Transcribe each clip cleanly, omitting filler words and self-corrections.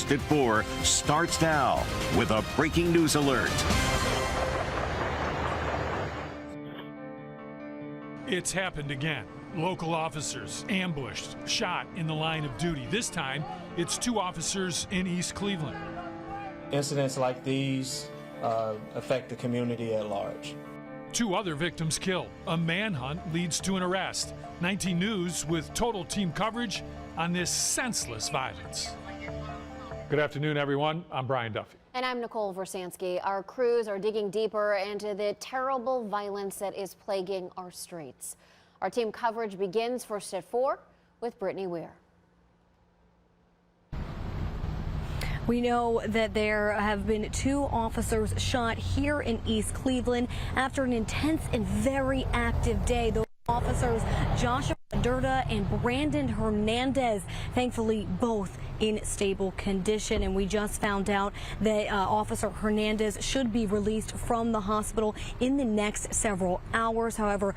at 4 starts now with a breaking news alert. It's happened again. Local officers ambushed, shot in the line of duty. This time, it's 2 officers in East Cleveland. Incidents like these affect the community at large. 2 other victims killed. A manhunt leads to an arrest. 19 News with total team coverage on this senseless violence. Good afternoon, everyone. I'm Brian Duffy. And I'm Nicole Versansky. Our crews are digging deeper into the terrible violence that is plaguing our streets. Our team coverage begins first at 4 with Brittany Weir. We know that there have been 2 officers shot here in East Cleveland after an intense and very active day. Those officers, Joshua Durda and Brandon Hernandez, thankfully both in stable condition, and we just found out that Officer Hernandez should be released from the hospital in the next several hours. However,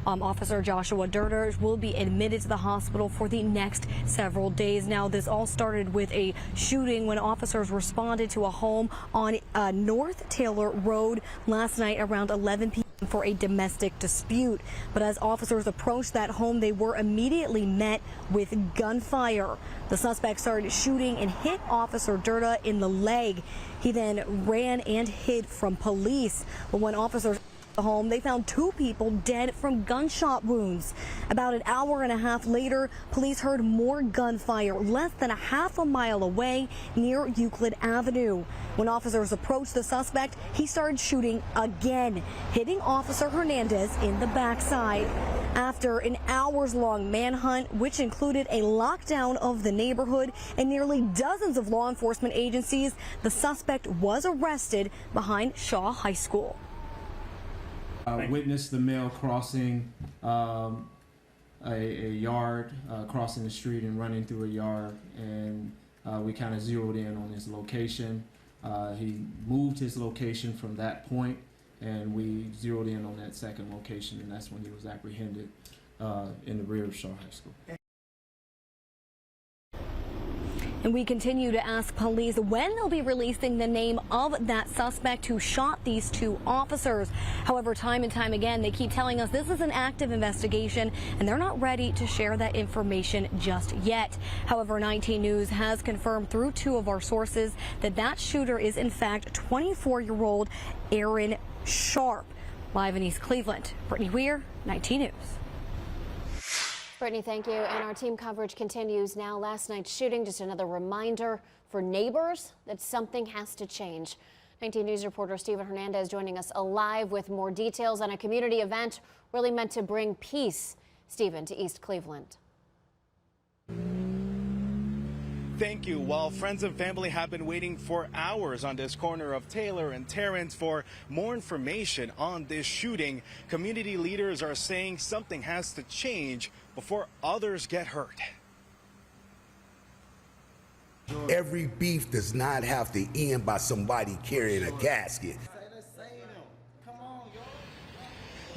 Officer Joshua Durda will be admitted to the hospital for the next several days. Now, this all started with a shooting when officers responded to a home on North Taylor Road last night around 11 p.m. for a domestic dispute. But as officers approached that home, they were immediately met with gunfire. The suspect started shooting and hit Officer Durda in the leg. He then ran and hid from police. But when officers the home, they found 2 people dead from gunshot wounds. About an hour and a half later, police heard more gunfire less than a half a mile away near Euclid Avenue. When officers approached the suspect, he started shooting again, hitting Officer Hernandez in the backside. After an hours-long manhunt, which included a lockdown of the neighborhood and nearly dozens of law enforcement agencies, the suspect was arrested behind Shaw High School. Witnessed the male crossing a yard, crossing the street and running through a yard, and we kind of zeroed in on his location. He moved his location from that point, and we zeroed in on that second location, and that's when he was apprehended in the rear of Shaw High School. And we continue to ask police when they'll be releasing the name of that suspect who shot these 2 officers. However, time and time again, they keep telling us this is an active investigation and they're not ready to share that information just yet. However, 19 News has confirmed through 2 of our sources that that shooter is in fact 24-year-old Aaron Sharp. Live in East Cleveland, Brittany Weir, 19 News. Brittany, thank you. And our team coverage continues now. Last night's shooting, just another reminder for neighbors that something has to change. 19 News reporter Stephen Hernandez joining us live with more details on a community event really meant to bring peace, Stephen, to East Cleveland. Thank you. While friends and family have been waiting for hours on this corner of Taylor and Terrence for more information on this shooting, community leaders are saying something has to change before others get hurt. Every beef does not have to end by somebody carrying a casket.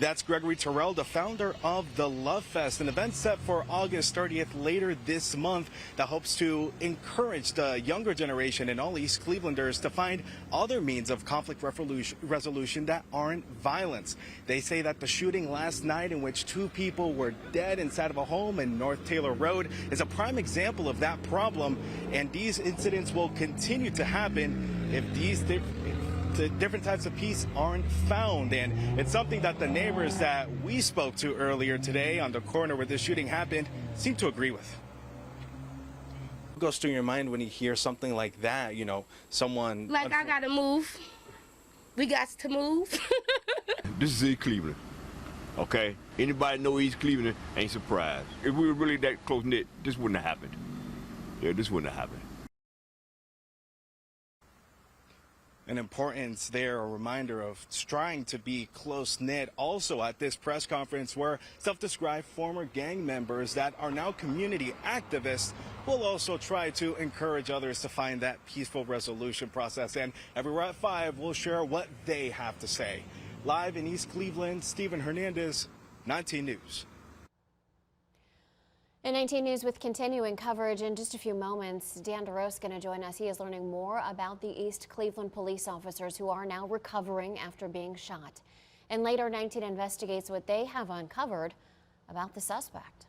That's Gregory Terrell, the founder of the Love Fest, an event set for August 30th later this month that hopes to encourage the younger generation and all East Clevelanders to find other means of conflict resolution that aren't violence. They say that the shooting last night in which 2 people were dead inside of a home in North Taylor Road is a prime example of that problem, and these incidents will continue to happen if the different types of peace aren't found. And it's something that the neighbors that we spoke to earlier today on the corner where this shooting happened seem to agree with. What goes through your mind when you hear something like that, you know, someone... Like, I gotta move. We got to move. This is East Cleveland, okay? Anybody know East Cleveland ain't surprised. If we were really that close-knit, this wouldn't have happened. Yeah, this wouldn't have happened. An importance there, a reminder of trying to be close-knit. Also at this press conference were self-described former gang members that are now community activists will also try to encourage others to find that peaceful resolution process. And everywhere at 5 will share what they have to say. Live in East Cleveland, Stephen Hernandez, 19 News. In 19 News with continuing coverage in just a few moments, Dan DeRose is going to join us. He is learning more about the East Cleveland police officers who are now recovering after being shot. And later, 19 investigates what they have uncovered about the suspect.